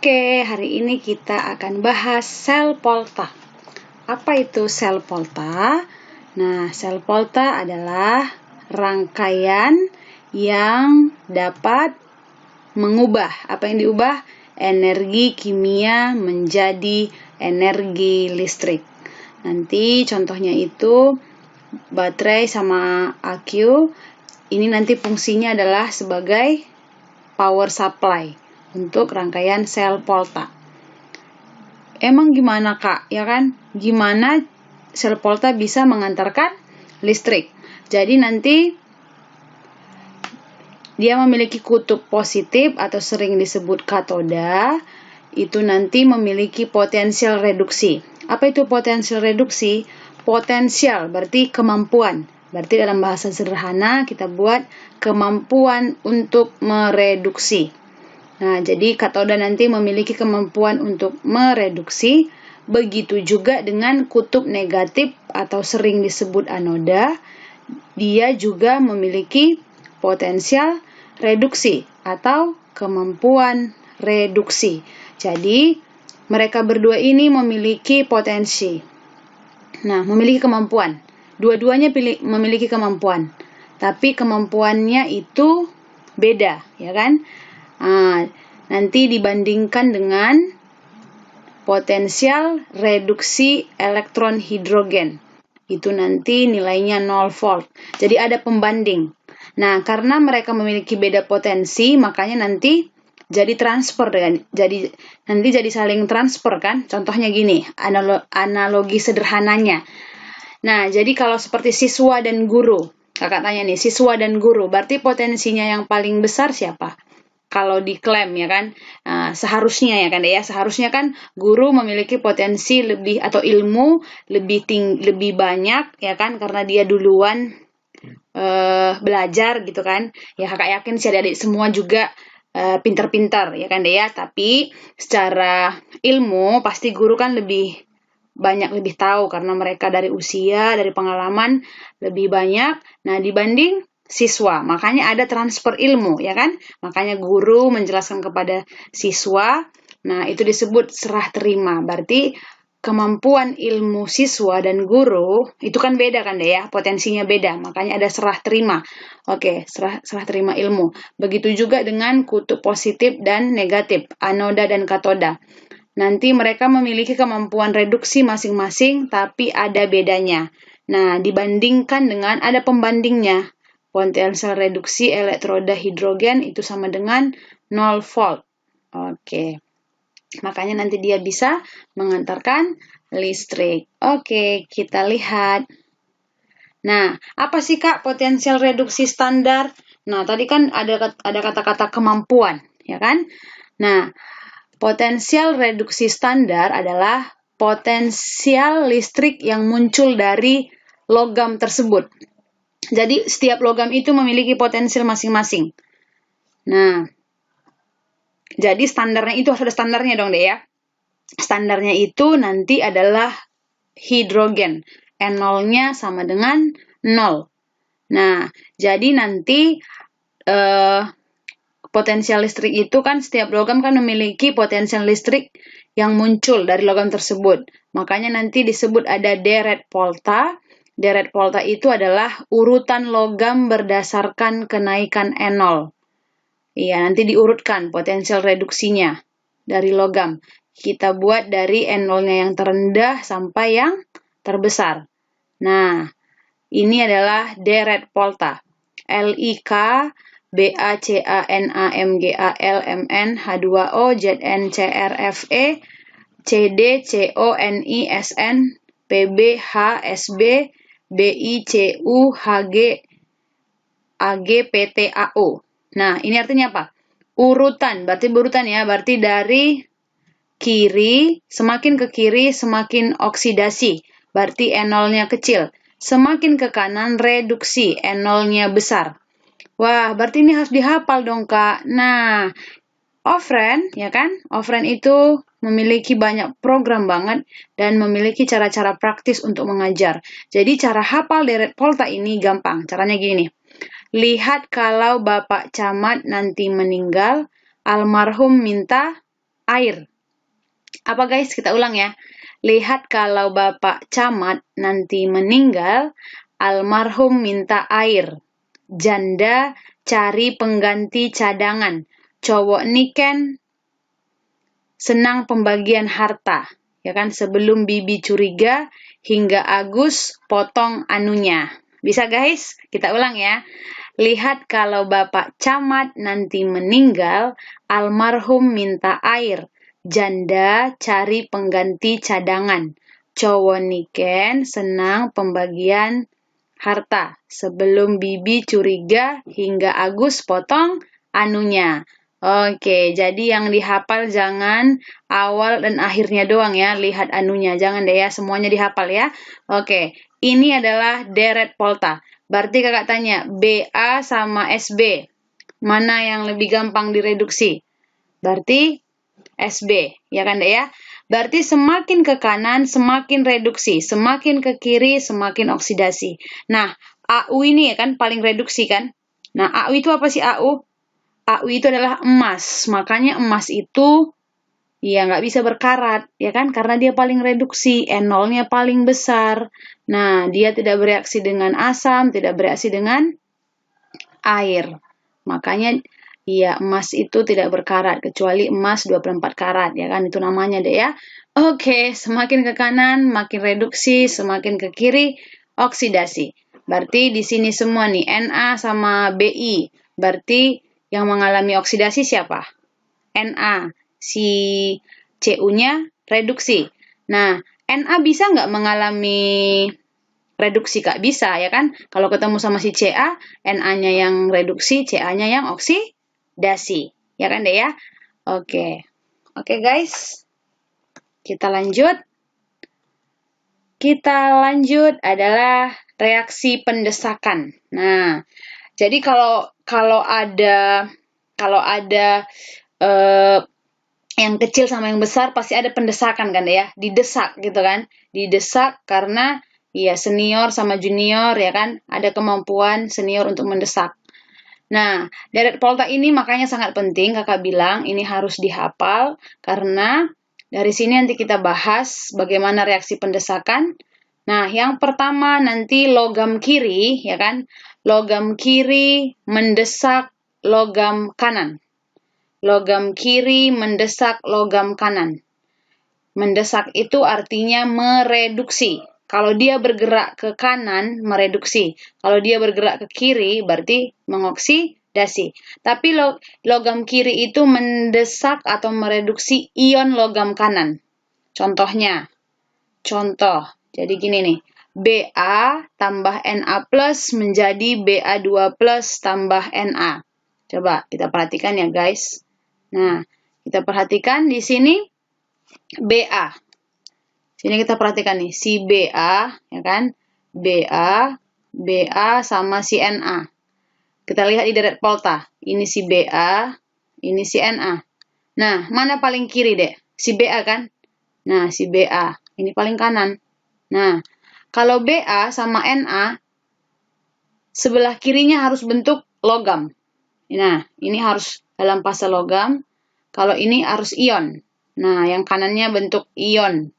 Oke, hari ini kita akan bahas sel Volta. Apa itu sel Volta? Nah, sel Volta adalah rangkaian yang dapat mengubah. Apa yang diubah? Energi kimia menjadi energi listrik. Nanti contohnya itu baterai sama AQ. Ini nanti fungsinya adalah sebagai power supply untuk rangkaian sel Volta. Emang gimana Kak? Ya kan? Gimana sel Volta bisa mengantarkan listrik? Jadi nanti dia memiliki kutub positif atau sering disebut katoda. Itu nanti memiliki potensial reduksi. Apa itu potensial reduksi? Potensial berarti kemampuan. Berarti dalam bahasa sederhana kita buat kemampuan untuk mereduksi. Nah, jadi katoda nanti memiliki kemampuan untuk mereduksi, begitu juga dengan kutub negatif atau sering disebut anoda, dia juga memiliki potensial reduksi atau kemampuan reduksi. Jadi, mereka berdua ini memiliki potensi. Nah, memiliki kemampuan. Dua-duanya memiliki kemampuan, tapi kemampuannya itu beda, ya kan? Nanti dibandingkan dengan potensial reduksi elektron hidrogen. Itu nanti nilainya 0 volt. Jadi ada pembanding. Nah, karena mereka memiliki beda potensi, makanya nanti jadi transfer jadi saling transfer kan? Contohnya gini, analogi sederhananya. Nah, jadi kalau seperti siswa dan guru, kakak tanya nih, siswa dan guru, berarti potensinya yang paling besar siapa? Kalau diklaim ya kan, seharusnya ya kan seharusnya kan guru memiliki potensi lebih atau ilmu lebih banyak ya kan, karena dia duluan belajar gitu kan. Ya kakak yakin sih adik-adik semua juga pintar-pintar ya kan tapi secara ilmu pasti guru kan lebih tahu karena mereka dari usia, dari pengalaman lebih banyak. Nah, dibanding siswa, makanya ada transfer ilmu, ya kan? Makanya guru menjelaskan kepada siswa, nah itu disebut serah terima. Berarti kemampuan ilmu siswa dan guru itu kan beda kan potensinya beda, makanya ada serah terima. Oke, serah terima ilmu. Begitu juga dengan kutub positif dan negatif, anoda dan katoda. Nanti mereka memiliki kemampuan reduksi masing-masing, tapi ada bedanya. Nah, dibandingkan dengan ada pembandingnya. Potensial reduksi elektroda hidrogen itu sama dengan 0 volt. Oke. Makanya nanti dia bisa mengantarkan listrik. Oke, kita lihat. Nah, apa sih Kak potensial reduksi standar? Nah, tadi kan ada kata-kata kemampuan, ya kan? Nah, potensial reduksi standar adalah potensial listrik yang muncul dari logam tersebut. Jadi, setiap logam itu memiliki potensial masing-masing. Nah, jadi standarnya itu harus ada standarnya dong ya. Standarnya itu nanti adalah hidrogen. N0-nya sama dengan 0. Nah, jadi nanti potensial listrik itu kan setiap logam kan memiliki potensial listrik yang muncul dari logam tersebut. Makanya nanti disebut ada deret volta. Deret volta itu adalah urutan logam berdasarkan kenaikan N0. Iya, nanti diurutkan potensial reduksinya dari logam. Kita buat dari N0-nya yang terendah sampai yang terbesar. Nah, ini adalah deret volta. LIK BACANAMGAL MN H2O ZNCRFE CDCONISN PBHSB BICUHG AGPTAO. Nah, ini artinya apa? Urutan, berarti berurutan ya, berarti dari kiri, semakin ke kiri semakin oksidasi, berarti N0-nya kecil. Semakin ke kanan reduksi, N0-nya besar. Wah, berarti ini harus dihafal dong, Kak. Nah, Ofren, ya kan? Ofren itu memiliki banyak program banget dan memiliki cara-cara praktis untuk mengajar. Jadi, cara hafal deret volta ini gampang. Caranya gini nih. Lihat kalau Bapak Camat nanti meninggal, almarhum minta air. Apa guys? Kita ulang ya. Lihat kalau Bapak Camat nanti meninggal, almarhum minta air. Janda cari pengganti cadangan. Cowok niken senang pembagian harta. Ya kan? Sebelum Bibi curiga, hingga Agus potong anunya. Bisa guys? Kita ulang ya. Lihat kalau Bapak Camat nanti meninggal, almarhum minta air. Janda cari pengganti cadangan. Cowok niken senang pembagian harta. Sebelum Bibi curiga hingga Agus potong anunya. Oke, jadi yang dihafal jangan awal dan akhirnya doang ya. Lihat anunya, jangan deh ya, semuanya dihafal ya. Oke, ini adalah deret polta. Berarti kakak tanya, BA sama SB. Mana yang lebih gampang direduksi? Berarti SB, ya kan deh ya? Berarti semakin ke kanan, semakin reduksi. Semakin ke kiri, semakin oksidasi. Nah, AU ini ya kan paling reduksi kan? Nah, AU itu apa sih AU? AU itu adalah emas. Makanya emas itu ya nggak bisa berkarat, ya kan? Karena dia paling reduksi, N0-nya paling besar. Nah, dia tidak bereaksi dengan asam, tidak bereaksi dengan air. Makanya ya emas itu tidak berkarat, kecuali emas 24 karat, ya kan? Itu namanya deh ya. Oke, semakin ke kanan, makin reduksi, semakin ke kiri, oksidasi. Berarti di sini semua nih, Na sama Bi. Berarti yang mengalami oksidasi siapa? Na. Si Cu-nya reduksi. Nah, Na bisa nggak mengalami reduksi, Kak? Bisa, ya kan? Kalau ketemu sama si Ca, Na-nya yang reduksi, Ca-nya yang oksidasi. Ya kan deh ya? Oke. Oke, guys. Kita lanjut. Kita lanjut adalah reaksi pendesakan. Nah, jadi kalau ada yang kecil sama yang besar pasti ada pendesakan kan ya, didesak gitu kan, didesak karena ya senior sama junior ya kan, ada kemampuan senior untuk mendesak. Nah, deret polta ini makanya sangat penting, kakak bilang ini harus dihafal karena dari sini nanti kita bahas bagaimana reaksi pendesakan. Nah, yang pertama nanti logam kiri ya kan, logam kiri mendesak logam kanan. Logam kiri mendesak logam kanan. Mendesak itu artinya mereduksi. Kalau dia bergerak ke kanan, mereduksi. Kalau dia bergerak ke kiri, berarti mengoksidasi. Tapi logam kiri itu mendesak atau mereduksi ion logam kanan. Contohnya, jadi gini nih. Ba tambah Na plus menjadi Ba2 plus tambah Na. Coba kita perhatikan ya guys. Nah, kita perhatikan di sini Ba. Sini kita perhatikan nih, si Ba, ya kan? Ba sama si Na. Kita lihat di deret polta. Ini si Ba, ini si Na. Nah, mana paling kiri, Dek? Si Ba kan? Nah, si Ba. Ini paling kanan. Nah, kalau Ba sama Na, sebelah kirinya harus bentuk logam. Nah, ini harus dalam fase logam. Kalau ini harus ion. Nah, yang kanannya bentuk ion.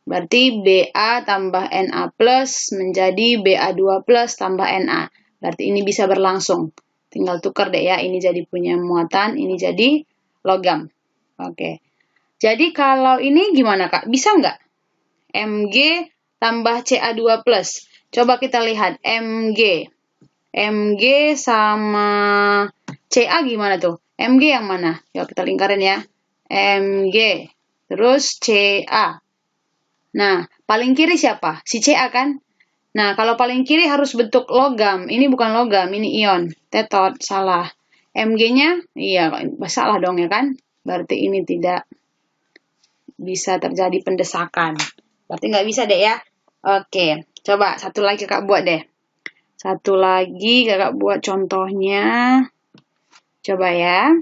Berarti Ba tambah Na plus menjadi Ba2 plus tambah Na. Berarti ini bisa berlangsung. Tinggal tukar deh ya. Ini jadi punya muatan, ini jadi logam. Oke. Jadi kalau ini gimana, Kak? Bisa nggak? Mg tambah Ca2 plus. Coba kita lihat. Mg sama Ca gimana tuh? Mg yang mana? Yuk kita lingkarin ya. Mg. Terus Ca. Nah, paling kiri siapa? Si Ca kan? Nah, kalau paling kiri harus bentuk logam. Ini bukan logam, ini ion. Tetot, salah. Mg-nya, iya, salah dong ya kan? Berarti ini tidak bisa terjadi pendesakan. Berarti nggak bisa deh ya. Oke, coba satu lagi kakak buat deh. Satu lagi kakak buat contohnya. Coba ya.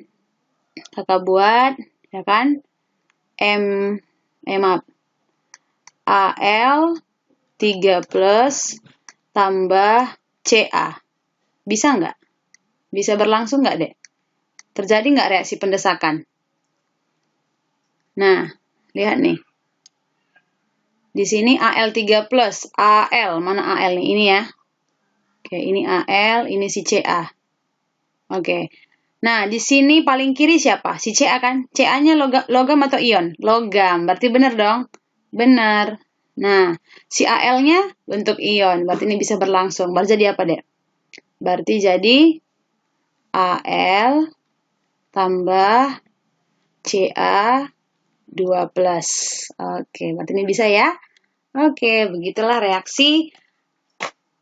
Kakak buat, ya kan? Maaf. Al 3 plus tambah Ca. Bisa nggak? Bisa berlangsung nggak, Dek? Terjadi nggak reaksi pendesakan? Nah, lihat nih. Di sini Al3+, Al, mana Al nih? Ini ya. Oke, ini Al, ini si Ca. Oke. Nah, di sini paling kiri siapa? Si Ca kan? Ca-nya logam atau ion? Logam. Berarti benar dong? Benar. Nah, si Al-nya bentuk ion. Berarti ini bisa berlangsung. Berarti jadi apa, Dek? Berarti jadi Al tambah Ca2+. Oke, berarti ini bisa ya? Oke, begitulah reaksi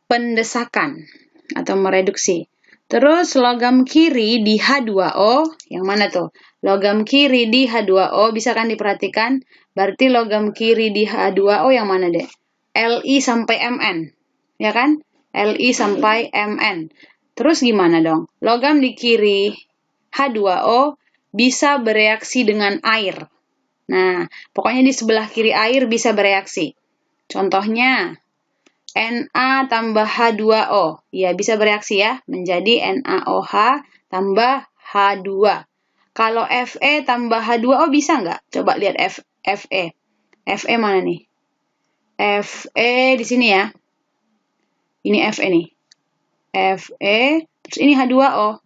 pendesakan atau mereduksi. Terus logam kiri di H2O, yang mana tuh? Logam kiri di H2O, bisa kan diperhatikan? Berarti logam kiri di H2O yang mana, Dek? Li sampai Mn, ya kan? Li sampai Mn. Terus gimana dong? Logam di kiri H2O bisa bereaksi dengan air. Nah, pokoknya di sebelah kiri air bisa bereaksi. Contohnya, Na tambah H2O. Ya, bisa bereaksi ya. Menjadi NaOH tambah H2. Kalau Fe tambah H2O bisa nggak? Coba lihat Fe. Fe mana nih? Fe di sini ya. Ini Fe nih. Fe, terus ini H2O.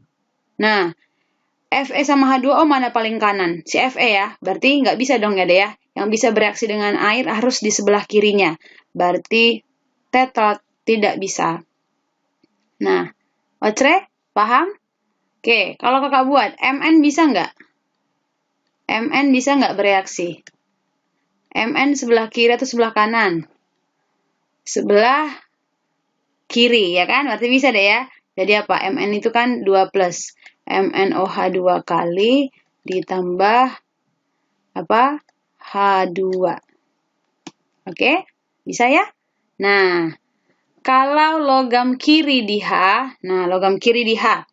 Nah, Fe sama H2O mana paling kanan? Si Fe ya. Berarti nggak bisa dong ya, deh ya. Yang bisa bereaksi dengan air harus di sebelah kirinya. Berarti tetot, tidak bisa. Nah, Ocre, paham? Oke, kalau kakak buat, Mn bisa nggak? Mn bisa nggak bereaksi? Mn sebelah kiri atau sebelah kanan? Sebelah kiri, ya kan? Berarti bisa deh ya. Jadi apa? Mn itu kan 2+. MnOH 2 kali ditambah apa? H2. Oke? Bisa ya? Nah, kalau logam kiri di H, nah logam kiri di H.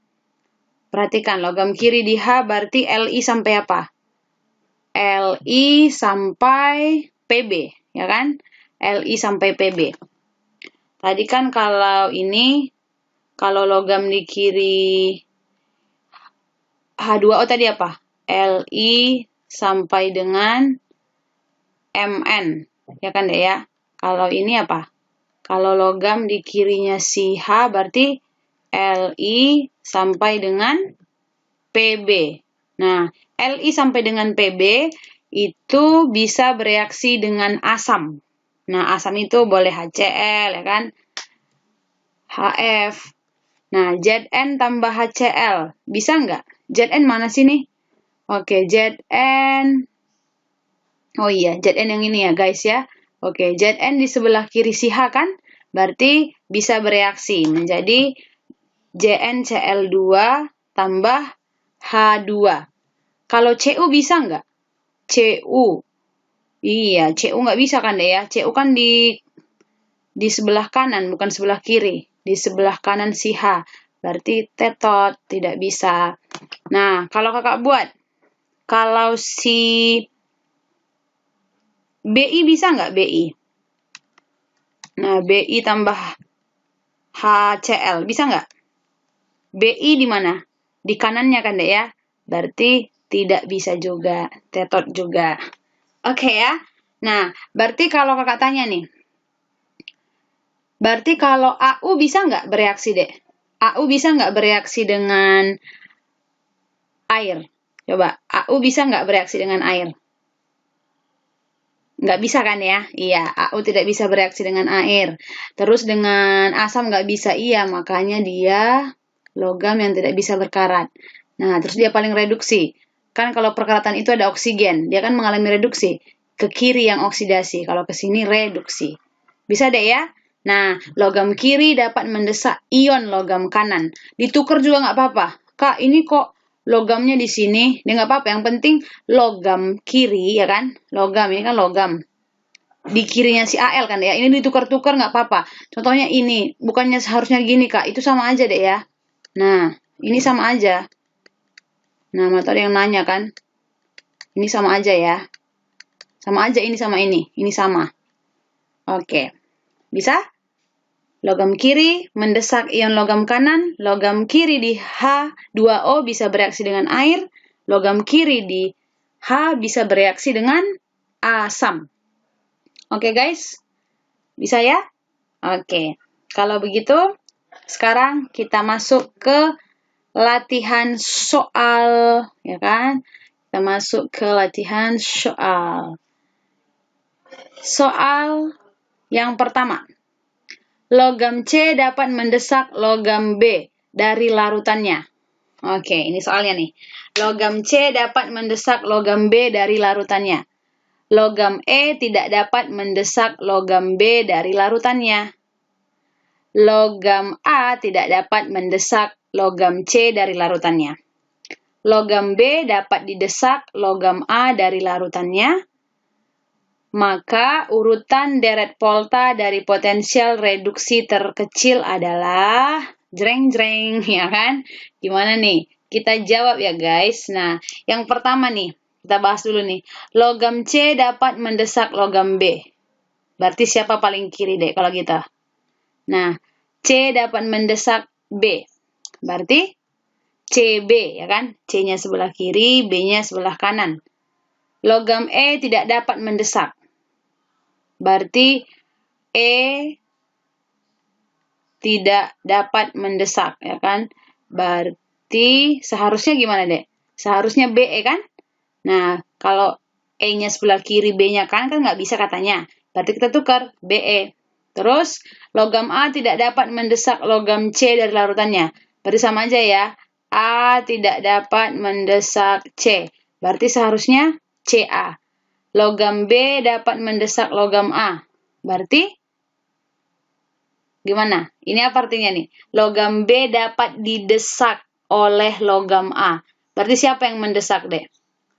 Perhatikan, logam kiri di H berarti Li sampai apa? Li sampai Pb, ya kan? Li sampai Pb. Tadi kan kalau ini, kalau logam di kiri H2O tadi apa? Li sampai dengan Mn, ya kan deh ya? Kalau ini apa? Kalau logam di kirinya si H berarti Li sampai dengan Pb. Nah, Li sampai dengan Pb itu bisa bereaksi dengan asam. Nah, asam itu boleh HCl, ya kan? HF. Nah, Zn tambah HCl. Bisa nggak? Zn mana sih nih? Oke, Zn. Oh iya, Zn yang ini ya, guys ya. Oke, Zn di sebelah kiri si H kan? Berarti bisa bereaksi menjadi ZnCl2 tambah H2. Kalau Cu bisa nggak? Cu. Iya, Cu nggak bisa kan deh ya. Cu kan di sebelah kanan, bukan sebelah kiri. Di sebelah kanan si H. Berarti tetot, tidak bisa. Nah, kalau kakak buat, kalau si Bi bisa nggak Bi? Nah, Bi tambah HCl, bisa nggak? Bi di mana? Di kanannya kan deh ya. Berarti tidak bisa juga, tetot juga. Oke ya. Nah, berarti kalau kakak tanya nih. Berarti kalau Au bisa nggak bereaksi, Dek? Au bisa nggak bereaksi dengan air? Coba, Au bisa nggak bereaksi dengan air? Nggak bisa kan ya? Iya, Au tidak bisa bereaksi dengan air. Terus dengan asam nggak bisa, iya. Makanya dia logam yang tidak bisa berkarat. Nah, terus dia paling reduksi. Kan kalau perkaratan itu ada oksigen, dia kan mengalami reduksi. Ke kiri yang oksidasi, kalau ke sini reduksi. Bisa deh ya? Nah, logam kiri dapat mendesak ion logam kanan. Ditukar juga nggak apa-apa. Kak, ini kok logamnya di sini? Dia nggak apa-apa. Yang penting logam kiri, ya kan? Logam, ini kan logam. Di kirinya si Al kan ya. Ini ditukar-tukar nggak apa-apa. Contohnya ini. Bukannya seharusnya gini, Kak. Itu sama aja deh ya. Nah, ini sama aja. Nah, atau ada yang nanya kan. Ini sama aja ya. Sama aja ini sama ini. Ini sama. Oke. Bisa? Logam kiri mendesak ion logam kanan. Logam kiri di H2O bisa bereaksi dengan air. Logam kiri di H bisa bereaksi dengan asam. Oke, guys? Bisa ya? Oke. Kalau begitu, sekarang kita masuk ke latihan soal, ya kan? Kita masuk ke latihan soal. Soal yang pertama. Logam C dapat mendesak logam B dari larutannya. Oke, ini soalnya nih. Logam C dapat mendesak logam B dari larutannya. Logam E tidak dapat mendesak logam B dari larutannya. Logam A tidak dapat mendesak logam C dari larutannya. Logam B dapat didesak logam A dari larutannya. Maka urutan deret volta dari potensial reduksi terkecil adalah jreng-jreng, ya kan? Gimana nih? Kita jawab ya, guys. Nah, yang pertama nih, kita bahas dulu nih. Logam C dapat mendesak logam B. Berarti siapa paling kiri deh kalau kita? Nah, C dapat mendesak B. Berarti CB, ya kan? C-nya sebelah kiri, B-nya sebelah kanan. Logam E tidak dapat mendesak. Berarti E tidak dapat mendesak, ya kan? Berarti seharusnya gimana, Dek? Seharusnya BE kan? Nah, kalau E-nya sebelah kiri, B-nya kanan kan nggak bisa katanya. Berarti kita tukar BE. Terus, logam A tidak dapat mendesak logam C dari larutannya. Berarti sama aja ya. A tidak dapat mendesak C. Berarti seharusnya CA. Logam B dapat mendesak logam A. Berarti gimana? Ini apa artinya nih? Logam B dapat didesak oleh logam A. Berarti siapa yang mendesak, Dek?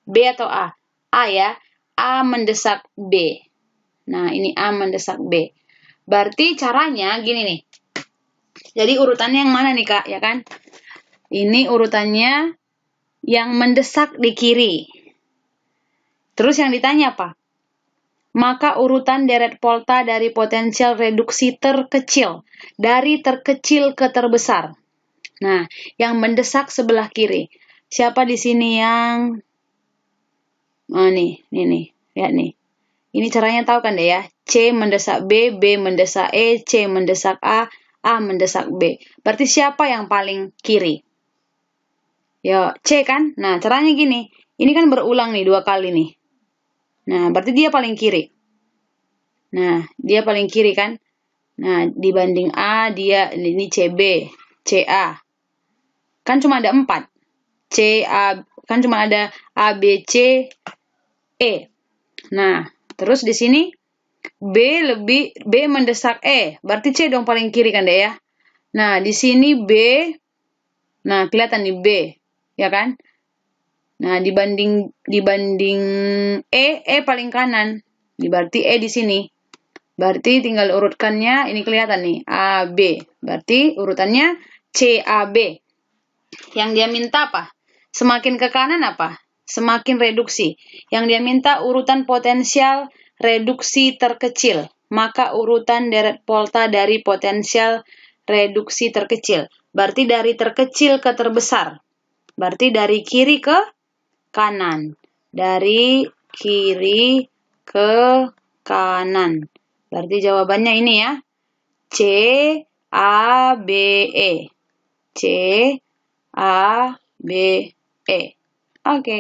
B atau A? A ya. A mendesak B. Nah, ini A mendesak B. Berarti caranya gini nih. Jadi urutannya yang mana nih, Kak? Ya kan? Ini urutannya yang mendesak di kiri. Terus yang ditanya apa? Maka urutan deret volta dari potensial reduksi terkecil. Dari terkecil ke terbesar. Nah, yang mendesak sebelah kiri. Siapa di sini yang... Oh, nih. Lihat nih. Ini caranya tahu kan deh ya. C mendesak B, B mendesak E, C mendesak A mendesak B. Berarti siapa yang paling kiri? Ya, C kan? Nah, caranya gini. Ini kan berulang nih 2 kali nih. Nah, berarti dia paling kiri. Nah, dia paling kiri kan? Nah, dibanding A, dia ini CB, CA. Kan cuma ada 4. CA, kan cuma ada A, B, C, E. Nah, terus di sini B mendesak E. Berarti C dong paling kiri kan deh ya? Nah, di sini B. Nah, kelihatan nih B. Ya kan? Nah, dibanding E paling kanan. Berarti E di sini. Berarti tinggal urutkannya, ini kelihatan nih, A, B. Berarti urutannya C, A, B. Yang dia minta apa? Semakin ke kanan apa? Semakin reduksi. Yang dia minta urutan potensial reduksi terkecil. Maka urutan deret volta dari potensial reduksi terkecil. Berarti dari terkecil ke terbesar. Berarti dari kiri ke kanan. Dari kiri ke kanan. Berarti jawabannya ini ya. C, A, B, E. C, A, B, E. Oke.